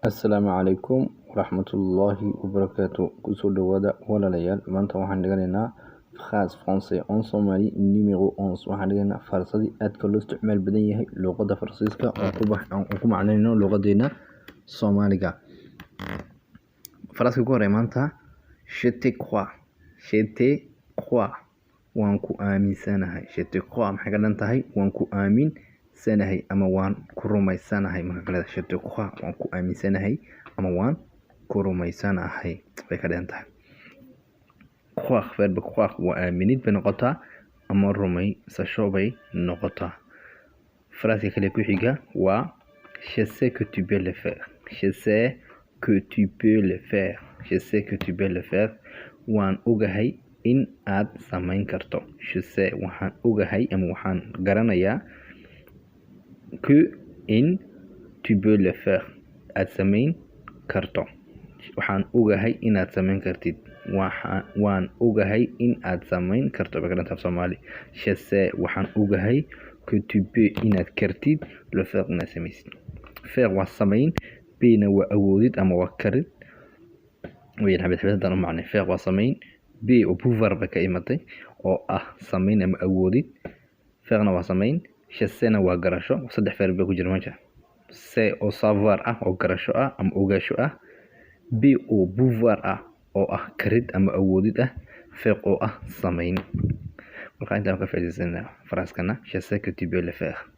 Assalaamu calaykum waraxmatullaahi wabarakaatu. Kusoo dhawaada walaalayaal. Maanta waxaan dhiganaynaa phrase français en Somali numéro 11. Waxaan dhiganaynaa farsadii aadka loo isticmaal badan yahay luqadda Faransiiska oo ku macnayno luqadeena Soomaaliga. Phrase ku horey maanta je te crois. Je te crois waan ku aaminsanahay. Je te crois maxay ka dhan tahay waan ku aaminsanahay ama waan ku rumaysanahay. Marka kale je te crois waan ku aaminsanahay ama waan ku rumaysanahay bay ka dhan tahay. Croire verbe croire waa aaminid bay noqotaa ama rumaysasho bay noqotaa. Phrase kale ku xiga waa je sais que tu peux le faire. Je sais que tu peux le faire. Je sais que tu peux le faire. Waan ogahay in aad samayn karto. Je sais waxaan ogahay ama waxaan garanayaa que in tu peux le faire aad samayn karto. Waxaan ogahay inaad samayn kartid. Waan ogahay in aad samayn karto bay ka dhan tahay Soomaali. Je sais waxaan ogahay que tu peux inaad kartid le faire inaad samaysid. Faire waa samayn, bina waa awoodid ama waa karid. Wayna xabad macne. Faire waa samayn, b oo pouvoir ba ka imatay oo ah samayn ama awoodid. Faire waa samayn, je sais na waa garasho. Saddex verbe ku jira meesha. C'est oo savoir ah oo garasho ah ama ogaasho ah. B oo pouvoir ah oo ah karid ama awoodid ah. Faire oo ah samayn. Marka intaan ka faa'iideysanaa phrase-kana je sais que tu peux le faire.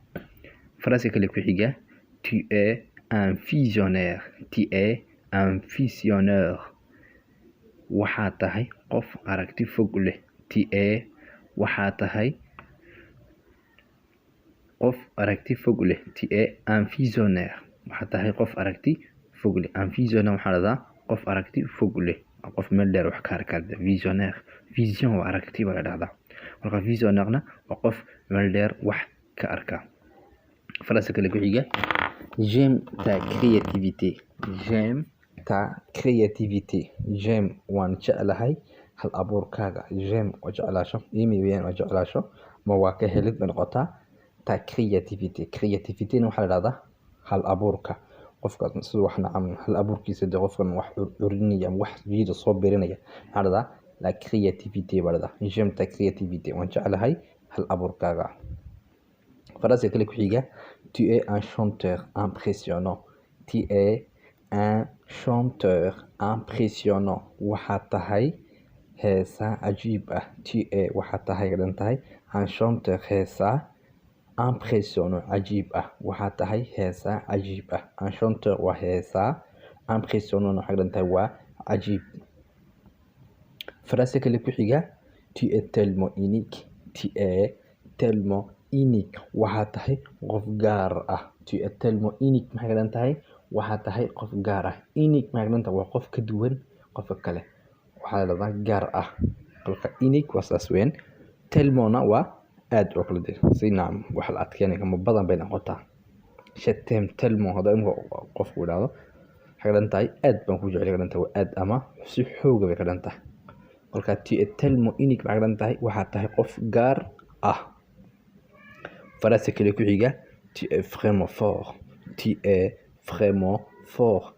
Phrase kale ku xiga tu es un visionnaire. Tu es un visionnaire. Waxaa tahay qof aragti fog leh. Tu es waxaa tahay qof aragti fog leh. Tu es un visionnaire. Waxaa tahay qof aragti fog leh. Un visionnaire waxaa la qof aragti fog leh. Qof meel dheer wax ka arka. Visionnaire. Vision waa aragti baa la dhahdaa. Marka visionnaire-na waa qof meel dheer wax ka arka. Phrase kale ku xiga j'aime ta créativité. J'aime ta créativité. J'aime waan jeclahay hal abuurkaaga. J'aime waa jeclaasho. Imi weeyaan waa jeclaasho. Ma waa ka helid bay noqotaa. Ta créativité. Créativité-na waxaa la dhahdaa hal abuurka. Qofka sidoo wax nacam hal abuurkiisa de qofkan wax urinaya ama wax jidda soo beerinaya. Waxaa la dhahdaa la créativité baa la dhahdaa. J'aime ta créativité. Waan jeclahay hal abuurkaaga. Phrase kale ku xiga tu es un chanteur impressionnant. Tu es un chanteur impressionnant. Waxaa tahay heesa cajiib ah. Tu es waxaa tahay ka dhan tahay un chanteur heesa impressionnant cajiib ah. Waxaa tahay heesa cajiib ah. Un chanteur waa heesa impressionnant waxaa ka dhan tahay waa cajiib. Phrase kale ku xiga tu es tellement unique. Tu es tellement unique. Waxaa tahay qof gaar ah. Tu es tellement unique maxay ka dhan tahay waxaa tahay qof gaar ah. Unique maxay ka dhan tahay waa qof ka duwan qofka kale. Waxaa la dhahdaa gaar ah. Qofka unique waa saas weyn. Tellement-na waa aad oo kala duwan. Si nacam wax la adkeynay ama badan bay noqotaa. Je t'aime tellement hadaa qofku yiraahdo waxay ka dhan tahay aad baan ku jecel ka dhan tahay aad ama si xoog bay ka dhan tahay. Marka tu es tellement unique maxay ka dhan tahay waxaa tahay qof gaar ah. Phrase kale ku xiga tu es vraiment fort. Tu es vraiment fort.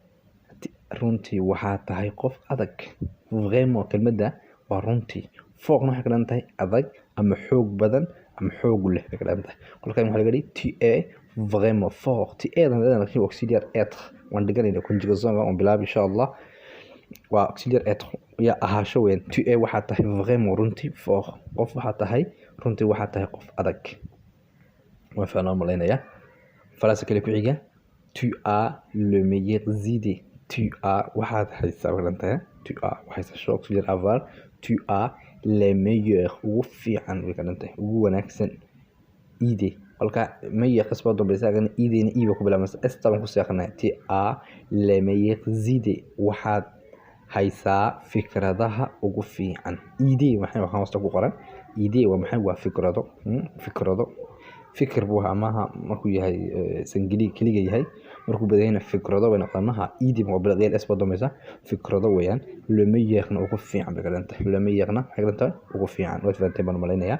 Runtii waxaa tahay qof adag. Vraiment kelmadda waa runtii. Fort maxay ka dhan tahay adag ama xoog badan ama xoog leh bay ka dhan tahay. Kolka waxaa laga dhigay tu es vraiment fort. Tu es laakiin auxiliaire être. Waan dhiganayna conjugaison on bilaab insha Allah. Waa auxiliaire être ya ahaasho weyn. Tu es waxaa tahay vraiment runtii fort. Qof waxaa tahay runtii waxaa tahay qof adag. Waan fahmay malaynaya. Phrase kale ku xiga tu as le meilleures idées. Tu as waxaad haysaa ka dhan tahay. Tu as waxay auxiliaire avoir. Tu as les meilleurs ugu fiican way ka dhan tahay ugu wanaagsan idée. Halka meilleur qasba dambaysa kan idée iiba ku bilaabmaysa estaban ku seexnaa. Tu as les meilleures idées. Waxaad haysaa fikradaha ugu fiican. Idée waxay waxaan hoos ku qoran. Idée waa maxay waa fikrado. Fikrado fikir buu amaha markuu yahay sangili kaliya yahay markuu badayna fikrado way noqonaha idée waa bilaadeen estaban dambaysa fikrado weeyaan. Le meilleur-na ugu fiican bay ka dhan tahay. Le meilleur-na waxay ka dhan tahay ugu fiican. Way faantay baan malaynaya.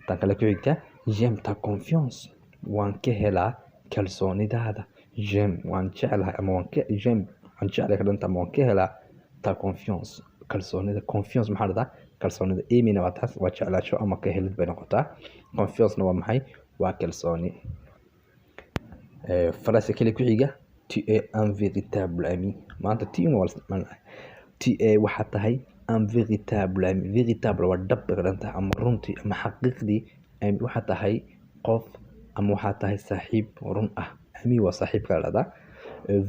Tan kale ku xigta j'aime ta confiance. Waan ka helaa kalsoonidaada. j'aime waan jeclahay ama j'aime waan jeclahay kadhanta ama waan ka helaa ta confiance kalsoonida. Confiance maxaa la dhahdaa kalsoonida. Aimina waa taas waa jeclaasho ama ka helid bay noqotaa. Confiance-na waa maxay waa kalsooni. Phrase kale ku xiga tu es un véritable ami. maanta ti waa la isticmaalaa. Tu es waxaa tahay un véritable ami. Véritable waa dhab bay kadhanta ama runtii ama xaqiiqdii. Ami waxaa tahay qof ama waxaa tahay saaxiib run ah. Ami waa saaxiibka la dhahdaa.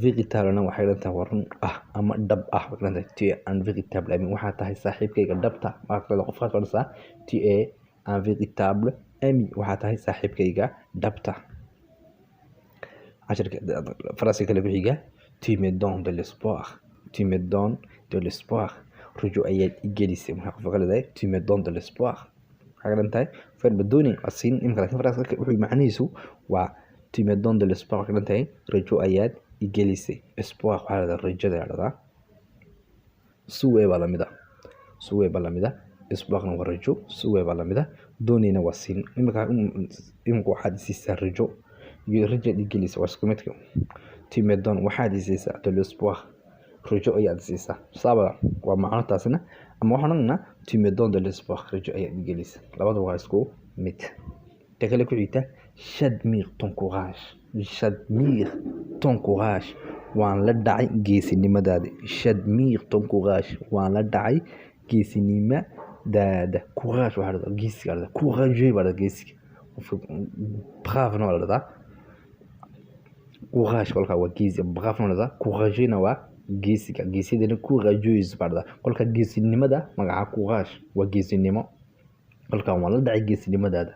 Véritable waxay dhahdaa waa run ah ama dhab ah bay kadhanta. Tu es un véritable ami waxaa tahay saaxiibkayga dhabta. Marka qofka ka dhashaa tu es un véritable ami waxaa tahay saaxiibkayga dhabta. Phrase kale ku xiga tu me donnes de l'espoir. Tu me donnes de l'espoir. Rajo ayaad i gelisay. Maxaa qofka ka leedahay tu me donnes de l'espoir. waxay ka dhantahay verb dooni waa siin imika laakiin phrase wuxuu macnihiisu waa tu me donnes de l'espoir. waxay ka dhantahay rajo ayaad i gelisay. Espoir waxaa la dhahdaa rajada la dhahdaa. Suwe baa lamid ah. Suwe baa lamid ah. Espoirna waa rajo. Suwe baa lamid ah. Doonina waa siin. imika waxaad siisaa rajo iyo rajaad i gelisay waa isku midka. Tu me donnes waxaad siisaa de l'espoir. rajo ayaad siisaa. Sababa waa macno taasina ama waxaan ognaa tu me donnes de l'espoir. rajo ayaad i gelisay. labada waa isku mid. Ta kale ku xigta j'admire ton courage. J'admire ton courage. waan la dhacay geesinimadaada. J'admire ton courage. waan la dhacay geesinimadaada. Courage waxaa la dhahdaa geesiga la dhahdaa. Courageux baa la dhahdaa geesiga. Brave-na waa la dhahdaa. Courage kolka waa geesi. Brave-na waa la dhahdaa. Courageux-na waa geesiga. geesidana courageuse baa la dhahdaa. kolka geesinimada magaca courage waa geesinimo. kolka waan la dhacay geesinimadaada.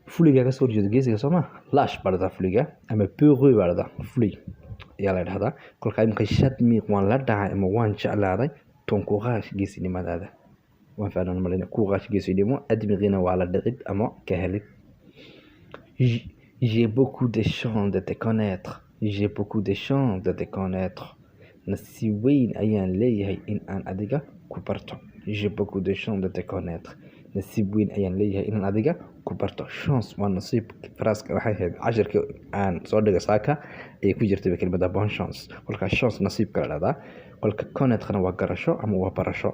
fuliga ka soo horjeeda geesiga soo ma lâche baa la dhahdaa fuliga ama peureux baa la dhahdaa. fulig ayaa la dhahdaa. kolka imika j'admire waan la dhacay ama waan jeclaaday ton courage geesinimadaada. waan fahanay malina courage geesinimo. admirina waa la dhicid ama ka helid. J'ai beaucoup de chance de te connaître. J'ai beaucoup de chance de te connaître. nasiib weyn ayaan leeyahay in aan adiga ku barto. J'ai beaucoup de chance de te connaître. nasiib weyn ayaan leeyahay in aan adiga ku barto. Chance waa nasiib. Phrase-ka waxay ahayd cashirka aan soo dhigay saaka ay ku jirtay kelmadda bonne chance. kolka chance nasiibka la dhahdaa. kolka connaître-na waa garasho ama waa barasho.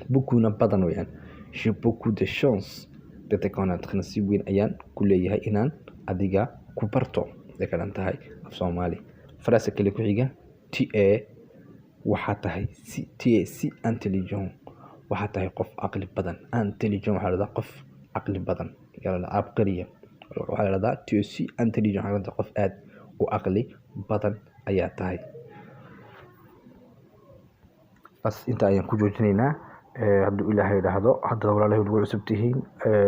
beaucoup-na badan weeyaan. J'ai beaucoup de chance de te connaître. nasiib weyn ayaan ku leeyahay inaan adiga ku barto ay ka dhan tahay af Soomaali. Phrase kale ku xiga tu es waxaa tahay tu es si intelligent. waxaa tahay qof caqli badan. Intelligent waxaa la dhahdaa qof caqli badan. abqariya waxaa la dhahdaa tu es si intelligent. waxaa la dhahdaa qof aad u caqli badan ayaa tahay. bas inta ayaan ku joojinaynaa. hadduu ilaahay idhaahdo hadda walaalahay ugu cusub tihiin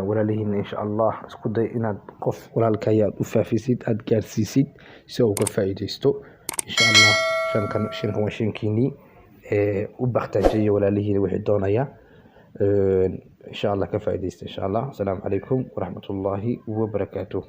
walaalihiina insha allah isku day inaad qof walaalkaya aad u faafisid aad gaarsiisid si uu ka faa'iidaysto insha allah. shankan waa shankiinii u bakhtaajiya walaalihiina wixii doonaya insha allah ka faa'iidaysta insha allah. asalaamu calaykum waraxmatullaahi wabarakaatuh.